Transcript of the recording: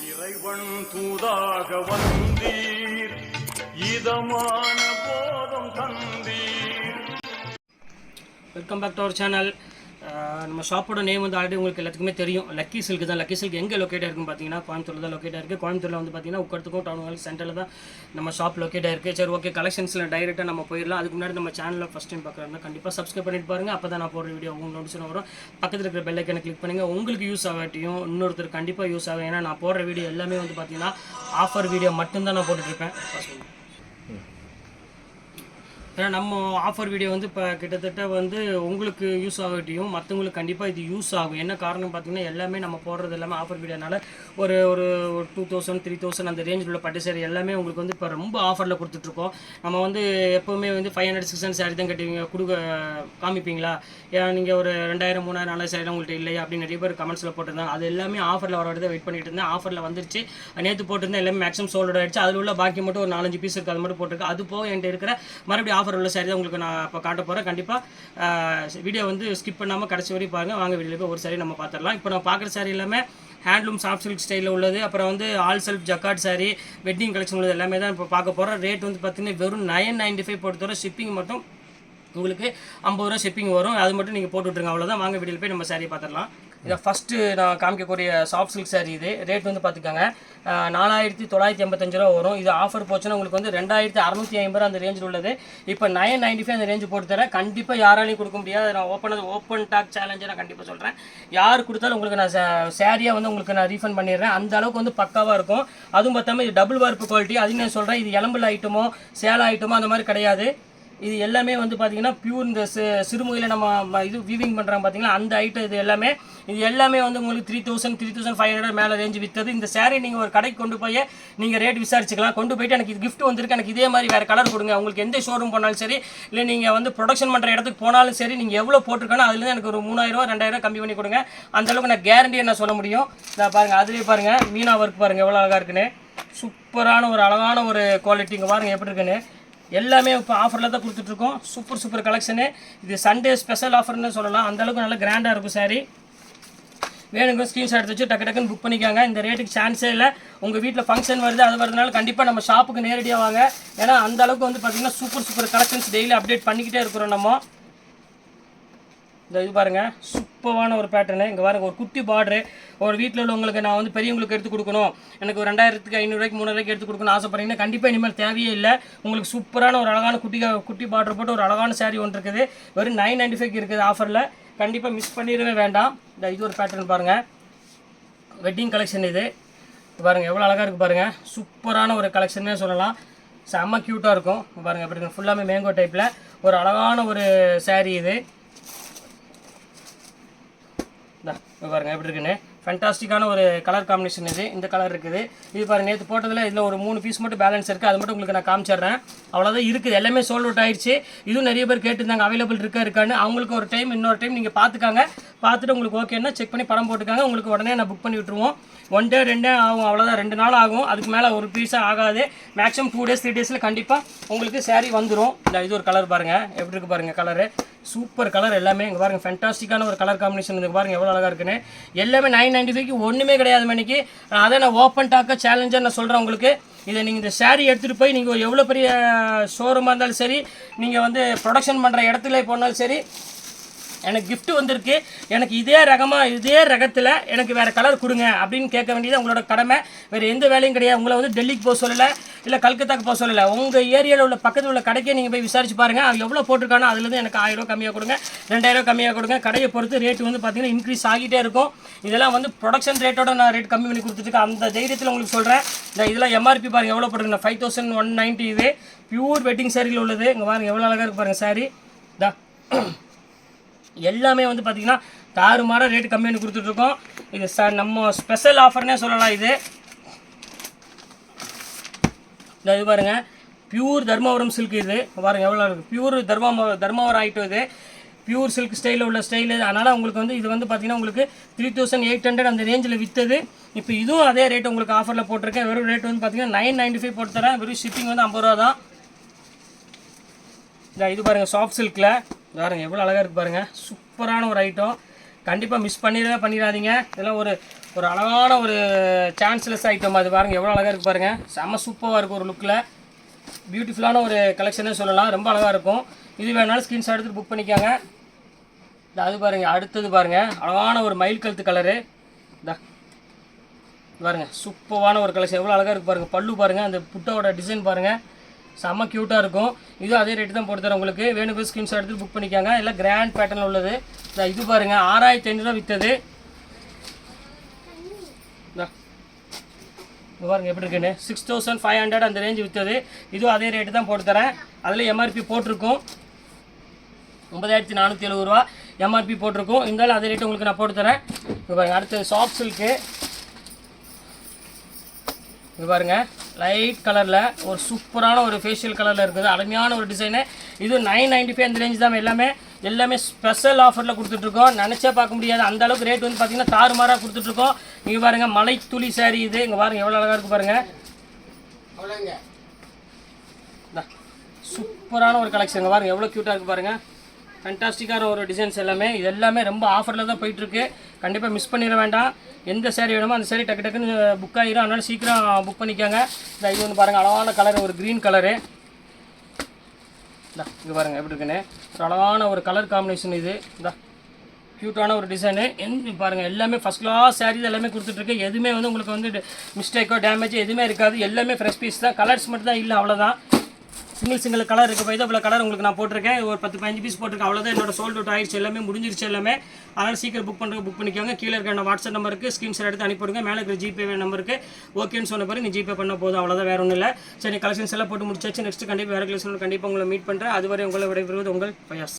இறைவன் தூதாக வந்தீர், இதமான போதம் தந்தீர். Welcome back to our channel. நம்ம ஷாப்போட நேம் வந்து ஆல்ரெடி உங்களுக்கு எல்லாத்துக்குமே தெரியும், லக்கி சில்க் தான். லக்கி சில்க் எங்கே லொக்கேட் இருக்குன்னு பார்த்தீங்கன்னா கோயம்புத்தூரில் தான் லொக்கேட் இருக்குது. கோயம்புத்தூரில் வந்து பார்த்தீங்கன்னா உட்கறதுக்கும் டவுன் ஹால் சென்டரில் தான் நம்ம ஷாப் லொக்கேட் ஆயிருக்கு. சரி, ஓகே, கலெக்ஷன்ஸில் டைரெக்டாக நம்ம போயிடலாம். அதுக்கு முன்னாடி நம்ம சேனலில் ஃபஸ்ட் டைம் பார்க்குறாங்க கண்டிப்பாக சப்ஸ்கிரைப் பண்ணிட்டு பாருங்கள். அப்போ தான் நான் போடுற வீடியோ உங்களுக்கு நோட்டிஃபிகேஷன் வரும். பக்கத்தில் இருக்கிற பெல் ஐக்கனை கிளிக் பண்ணுங்கள். உங்களுக்கு யூஸ் ஆகாட்டியும் இன்னொருத்தர் கண்டிப்பாக யூஸ் ஆகும். ஏன்னா நான் போடுற வீடியோ எல்லாமே வந்து பார்த்தீங்கன்னா ஆஃபர் வீடியோ மட்டும்தான் நான் போட்டுட்ருப்பேன். ஏன்னா நம்ம ஆஃபர் வீடியோ வந்து இப்போ கிட்டத்தட்ட வந்து உங்களுக்கு யூஸ் ஆகட்டியும் மற்றவங்களுக்கு கண்டிப்பாக இது யூஸ் ஆகும். என்ன காரணம் பார்த்தீங்கன்னா எல்லாமே நம்ம போடுறது எல்லாமே ஆஃபர் வீடியோனால ஒரு ஒரு 2000 3000 அந்த ரேஞ்சில் உள்ள பட்டு சேரீ எல்லாமே உங்களுக்கு வந்து இப்போ ரொம்ப ஆஃபரில் கொடுத்துட்ருக்கோம். நம்ம வந்து எப்போவுமே வந்து 500 600 சேரீ தான் கட்டுவீங்க காமிப்பீங்களா, ஏன் நீங்கள் ஒரு 2000 3000 4000 சேரீ உங்கள்கிட்ட இல்லையா அப்படின்னு நிறைய பேர் கமெண்ட்ஸில் போட்டிருந்தாங்க. அது எல்லாமே ஆஃபரில் வர தான் வெயிட் பண்ணிட்டு இருந்தேன். ஆஃபரில் வந்துருச்சு. நேற்று போட்டிருந்தேன், எல்லாமே மேக்ஸிமம் சோல்ட் ஆகிடுச்சு. அதில் உள்ள பாக்கி மட்டும் ஒரு 4-5 பீஸ் இருக்குது, அது மட்டும் போட்டிருக்கு. அது போக என்கிட்ட இருக்கிற மறுபடியும் ஆஃபர் உள்ள சாரி தான் உங்களுக்கு நான் இப்போ காட்ட போகிறேன். கண்டிப்பாக வீடியோ வந்து ஸ்கிப் பண்ணாமல் கடைசி வரையும் பாருங்கள். வாங்க வீடியோவில் போய் ஒரு சாரி நம்ம பார்த்துடலாம். இப்போ நான் பார்க்குற சாரி எல்லாமே ஹேண்ட்லூம் சாஃப்ட் சில்க் ஸ்டைலில் உள்ளது. அப்புறம் வந்து all self jacquard sorry, wedding collection உள்ளது எல்லாமே தான் இப்போ பார்க்க போகிறோம். ரேட் வந்து பார்த்தீங்கன்னா வெறும் 995 பொறுத்தவரை. ஷிப்பிங் மட்டும் உங்களுக்கு 50 ரூபா ஷிப்பிங் வரும். அது மட்டும் நீங்கள் போட்டு விட்ருங்க, அவ்வளோதான். வாங்க வீடியோவில் போய் நம்ம சாரியை பார்த்துடலாம். இதை ஃபஸ்ட்டு நான் காமிக்கக்கூடிய சாஃப்ட் சில்க் சாரி. இது ரேட் வந்து பார்த்துக்கோங்க 4985 ரூபா வரும். இது ஆஃபர் போச்சுன்னா உங்களுக்கு வந்து 2650 அந்த ரேஞ்சில் உள்ளது. இப்போ 995 அந்த ரேஞ்சு போட்டு தரேன். கண்டிப்பாக யாராலையும் கொடுக்க முடியாது. நான் ஓப்பன் டாக் சேலஞ்சை நான் கண்டிப்பாக சொல்கிறேன். யார் கொடுத்தாலும் உங்களுக்கு நான் சாரியாக வந்து உங்களுக்கு நான் ரீஃபண்ட் பண்ணிடுறேன். அந்த அளவுக்கு வந்து பக்காவாக இருக்கும். அதுவும் பார்த்தாமல் இது டபுள் வார்ப்பு குவாலிட்டி. அதுவும் நான் சொல்கிறேன், இது எலம்பிள் ஐட்டமோ சேலை ஐட்டமோ அந்த மாதிரி கிடையாது. இது எல்லாமே வந்து பார்த்தீங்கன்னா பியூர் இந்த சிறுமுகையில் நம்ம இது வீவிங் பண்ணுறாங்க பார்த்தீங்கன்னா அந்த ஐட்டம். இது எல்லாமே வந்து உங்களுக்கு 3000 3500 மேலே ரேஞ்சு விற்றது. இந்த சேரீ நீங்கள் ஒரு கடைக்கு கொண்டு போய் நீங்கள் ரேட் விசாரிச்சுக்கலாம். கொண்டு போயிட்டு எனக்கு இது கிஃப்ட் வந்திருக்கு, எனக்கு இதே மாதிரி வேறு கலர் கொடுங்க. உங்களுக்கு எந்த ஷோரூம் போனாலும் சரி, இல்லை நீங்கள் வந்து ப்ரொடக்ஷன் பண்ணுற இடத்துக்கு போனாலும் சரி, நீங்கள் எவ்வளோ போட்டிருக்கணும் அதுலேருந்து எனக்கு ஒரு 3000 2000 கம்மி பண்ணி கொடுங்க. அந்தளவுக்கு நான் கேரண்டியை நான் சொல்ல முடியும். நான் பாருங்கள், அதுலேயே பாருங்கள் மீனா ஒர்க் பாருங்கள் எவ்வளோ அழகாக இருக்குன்னு. சூப்பரான ஒரு அழகான ஒரு குவாலிட்டி. இங்கே பாருங்கள் எப்படி இருக்குன்னு. எல்லாமே இப்போ ஆஃபரில் தான் கொடுத்துட்ருக்கோம். Super collection. இது சண்டே ஸ்பெஷல் ஆஃபர்னு சொல்லலாம். அந்தளவுக்கு நல்லா கிராண்டாக இருக்கும் சாரி. வேணுங்க ஸ்க்ரீன்ஷாட் எடுத்து வச்சு டக்குன்னு புக் பண்ணிக்காங்க. இந்த ரேட்டுக்கு சான்ஸே இல்லை. உங்கள் வீட்டில் ஃபங்க்ஷன் வருது, அது வரதுனால கண்டிப்பாக நம்ம ஷாப்புக்கு நேரடியாக வாங்க. ஏன்னா அந்தளவுக்கு வந்து பார்த்திங்கன்னா சூப்பர் கலெக்ஷன்ஸ் டெய்லி அப்டேட் பண்ணிக்கிட்டே இருக்கிறோம் நம்ம. இந்த இது பாருங்கள், சூப்பரான ஒரு பேட்டர்னு. இங்கே பாருங்கள், ஒரு குட்டி பார்டரு. ஒரு வீட்டில் உள்ளவங்களுக்கு நான் வந்து பெரியவங்களுக்கு எடுத்து கொடுக்கணும், எனக்கு ஒரு 2500 3000 எடுத்து கொடுக்கணும் ஆசைப்பட்றீங்கன்னா கண்டிப்பாக இனிமேல் தேவையே இல்லை. உங்களுக்கு சூப்பரான ஒரு அழகான குட்டி பார்டர் போட்டு ஒரு அழகான சாரீ ஒன்று இருக்குது. வெறும் 995 இருக்குது ஆஃபரில். கண்டிப்பாக மிஸ் பண்ணிடவே வேண்டாம். இது ஒரு பேட்டர்ன் பாருங்கள், வெட்டிங் கலெக்ஷன். இது பாருங்கள் எவ்வளோ அழகாக இருக்குது பாருங்கள். சூப்பரான ஒரு கலெக்ஷன்னே சொல்லலாம். செம்ம க்யூட்டாக இருக்கும். பாருங்கள் எப்படி இருக்குது, ஃபுல்லாமே மேங்கோ டைப்பில் ஒரு அழகான ஒரு சாரீ. இது பாருங்கள் எப்படி இருக்குன்னு. ஃபேண்டாஸ்டிக்கான ஒரு கலர் காம்பினேஷன். இந்த கலர் இருக்குது. இது பாருங்கள், நேற்று போட்டதில் இதில் ஒரு 3 பீஸ் மட்டும் பேலன்ஸ் இருக்குது. அது மட்டும் உங்களுக்கு நான் காமிச்சிடுறேன். அவ்வளோதான் இருக்குது. எல்லாமே சோல்ட் அவுட் ஆயிடுச்சு. இதுவும் நிறைய பேர் கேட்டுருந்தாங்க அவைலபிள் இருக்கான்னு. அவங்களுக்கு ஒரு டைம் இன்னொரு டைம் நீங்கள் பார்த்துட்டு உங்களுக்கு ஓகேன்னா செக் பண்ணி படம் போட்டுக்காங்க. உங்களுக்கு உடனே நான் புக் பண்ணி விட்டுருவோம். 1 day 2 day ஆகும், அவ்வளோதான். 2 நாள் ஆகும். அதுக்கு மேலே ஒரு பீஸாக ஆகாது. மேக்ஸிமம் 2 days 3 days கண்டிப்பாக உங்களுக்கு சாரீ வந்துடும். இது ஒரு கலர் பாருங்கள் எப்படி இருக்குது பாருங்கள். கலரு சூப்பர் கலர் எல்லாமே. இங்கே பாருங்கள் ஃபேண்டாஸ்டிக்கான ஒரு கலர் காம்பினேஷன். இங்கே பாருங்கள் எவ்வளோ அழகாக இருக்குன்னு. எல்லாமே 995 ஒன்றுமே கிடையாது மணிக்கு. அதை நான் ஓப்பன் டாக்க சேலஞ்சாக நான் சொல்கிறேன் உங்களுக்கு. இதை நீங்கள் இந்த சாரீ எடுத்துகிட்டு போய் நீங்கள் எவ்வளோ பெரிய ஷோரூமாக இருந்தாலும் சரி, நீங்கள் வந்து ப்ரொடக்ஷன் பண்ணுற இடத்துல போனாலும் சரி, எனக்கு கிஃப்ட் வந்திருக்கு, எனக்கு இதே ரகத்தில் எனக்கு வேறு கலர் கொடுங்க அப்படின்னு கேட்க வேண்டியது உங்களோட கடமை. வேறு எந்த வேலையும் கிடையாது. உங்களை வந்து டெல்லிக்கு போக சொல்லலை, இல்லை கல்கத்தாக்கு போக சொல்லலை. உங்கள் ஏரியாவில் உள்ள பக்கத்தில் உள்ள கடைக்கே நீங்கள் போய் விசாரிச்சு பாருங்கள். அது எவ்வளோ போட்டிருக்கானோ அதுலேருந்து எனக்கு 1000 ரூபா கம்மியாக கொடுங்க, 2000 கம்மியாக கொடுங்க. கடையை பொறுத்து ரேட்டு வந்து பார்த்தீங்கன்னா இன்க்ரீஸ் ஆகிட்டே இருக்கும். இதெல்லாம் வந்து ப்ரொடக்ஷன் ரேட்டோட நான் ரேட் கம்மி பண்ணி கொடுத்துருக்கேன். அந்த தைரியத்தில் உங்களுக்கு சொல்கிறேன். இதெல்லாம் எம்ஆர்பி பாருங்கள் எவ்வளோ போட்டிருக்கேன், 5190. இது பியூர் வெட்டிங் சாரியில் உள்ளது. இங்கே பாருங்கள் எவ்வளோ அழகாக இருக்குது பாருங்கள் சாரி. எல்லாமே வந்து பார்த்திங்கன்னா தாறுமாற ரேட்டு கம்மி பண்ணி கொடுத்துட்ருக்கோம். இது நம்ம ஸ்பெஷல் ஆஃபர்னே சொல்லலாம். இது பாருங்கள் பியூர் தர்மபுரம் சில்க். இது பாருங்கள் எவ்வளோ இருக்குது. பியூர் தர்மபுரம் ஆகிட்டோம். இது பியூர் சில்க் ஸ்டைலில் உள்ள ஸ்டைலு. அதனால் உங்களுக்கு வந்து இது வந்து பார்த்திங்கன்னா உங்களுக்கு 3800 அந்த ரேஞ்சில் விற்றது. இப்போ இதுவும் அதே ரேட்டு உங்களுக்கு ஆஃபரில் போட்டிருக்கேன். வெறும் ரேட் வந்து பார்த்திங்கன்னா 995 போட்டு தரேன். வெறும் ஷிப்பிங் வந்து 50 ரூபா தான். இது பாருங்கள் சாஃப்ட் சில்கில் பாருங்கள் எவ்வளோ அழகாக இருக்குது பாருங்கள். சூப்பரான ஒரு ஐட்டம். கண்டிப்பாக மிஸ் பண்ணிடாதீங்க. இதெல்லாம் ஒரு ஒரு அழகான ஒரு சான்ஸ்லெஸ் ஐட்டம். அது பாருங்கள் எவ்வளோ அழகாக இருக்குது பாருங்கள். செம்ம சூப்பராக இருக்கும் ஒரு லுக்கில். பியூட்டிஃபுல்லான ஒரு கலெக்ஷனே சொல்லலாம். ரொம்ப அழகாக இருக்கும். இது வேணாலும் ஸ்க்ரீன்ஷாட் எடுத்து புக் பண்ணிக்காங்க. இந்த அது பாருங்கள், அடுத்தது பாருங்கள் அழகான ஒரு மயில் கழுத்து கலரு. இந்த பாருங்கள் சூப்பரான ஒரு கலெக்ஷன் எவ்வளோ அழகாக இருக்குது பாருங்கள். பல்லு பாருங்கள், அந்த புட்டோட டிசைன் பாருங்கள் செம்ம க்யூட்டாக இருக்கும். இது அதே ரேட்டு தான் போட்டு தரேன் உங்களுக்கு. வேணுக்கு ஸ்க்ரீன்ஷாட் எடுத்து புக் பண்ணிக்காங்க. எல்லாம் கிராண்ட் பேட்டர்னில் உள்ளது. இது பாருங்கள் 6500 விற்றது. பாருங்கள் எப்படி இருக்குன்னு 6500 அந்த ரேஞ்சு விற்றது. இதுவும் அதே ரேட்டு தான் போட்டு தரேன். அதில் எம்ஆர்பி போட்டிருக்கும் 9470 ரூபா எம்ஆர்பி போட்டிருக்கும். இருந்தாலும் அதே ரேட்டு உங்களுக்கு நான் போட்டு தரேன். இது பாருங்கள் அடுத்து சாஃப்ட் சில்க்கு. இது பாருங்கள் லைட் கலரில் ஒரு சூப்பரான ஒரு ஃபேஷியல் கலரில் இருக்குது. அருமையான ஒரு டிசைனு. இது 995 அந்த ரேஞ்ச் தான். எல்லாமே ஸ்பெஷல் ஆஃபரில் கொடுத்துட்ருக்கோம். நினச்சே பார்க்க முடியாது அந்த அளவுக்கு ரேட் வந்து பார்த்திங்கன்னா தாறுமாறாக கொடுத்துட்ருக்கோம். இங்கே பாருங்கள் மலை துளி சாரி. இது இங்கே பாருங்கள் எவ்வளோ அழகாக இருக்குது பாருங்கள். சூப்பரான ஒரு கலெக்ஷன். இங்கே பாருங்கள் எவ்வளோ க்யூட்டாக இருக்குது பாருங்கள். ஃபேண்டாஸ்டிக்கான ஒரு டிசைன்ஸ் எல்லாமே. இது எல்லாமே ரொம்ப ஆஃபரில் தான் போயிட்டுருக்கு. கண்டிப்பாக மிஸ் பண்ணிட வேண்டாம். எந்த சேரீ வேணுமோ அந்த சேரீ டக்கு டக்குன்னு புக் ஆகிடும். அதனால் சீக்கிரம் புக் பண்ணிக்கோங்க. இது வந்து பாருங்கள் அழகான கலர், ஒரு க்ரீன் கலரு. இங்கே பாருங்கள் எப்படி இருக்குன்னு ஒரு அழகான ஒரு கலர் காம்பினேஷன். இது க்யூட்டான ஒரு டிசைனு. பாருங்கள் எல்லாமே ஃபஸ்ட் கிளாஸ் சாரீஸ் எல்லாமே கொடுத்துட்ருக்கு. எதுவுமே வந்து உங்களுக்கு வந்து மிஸ்டேக்கோ டேமேஜோ எதுவுமே இருக்காது. எல்லாமே ஃப்ரெஷ் பீஸ் தான். கலர்ஸ் மட்டும் தான் இல்லை, அவ்வளோதான். சிங்கிள் கலர் இருக்குது. போய் இவ்வளோ கலர் உங்களுக்கு நான் போட்டிருக்கேன். ஒரு 10-15 பீஸ் போட்டிருக்கேன். அவ்வளோதான். என்னோட சோல்ட் அவுட் ஆயிடுச்சு. எல்லாமே முடிஞ்சிருச்சு எல்லாமே. அதனால் சீக்கிரம் புக் பண்ணிக்கோங்க. கீழே இருக்க என்ன வாட்ஸ்அப் நம்பருக்கு ஸ்க்ரீன்ஷாட் எடுத்து அனுப்பிவிடுங்க. மேலே இருக்கிற ஜிபே நம்பருக்கு ஓகேன்னு சொன்ன பிறகு நீ ஜிபே பண்ண போதும். அவ்வளோதான், வேறு ஒன்றும் இல்லை. சரி, கலெக்ஷன்ஸ் எல்லாம் போட்டு முடிச்சாச்சு. நெக்ஸ்ட் கண்டிப்பாக வேறு கலெக்ஷன் கண்டிப்பாக உங்களை மீட் பண்ணுறேன். அதுவரை உங்களை விடைபெறுவது உங்கள் பயாஸ்.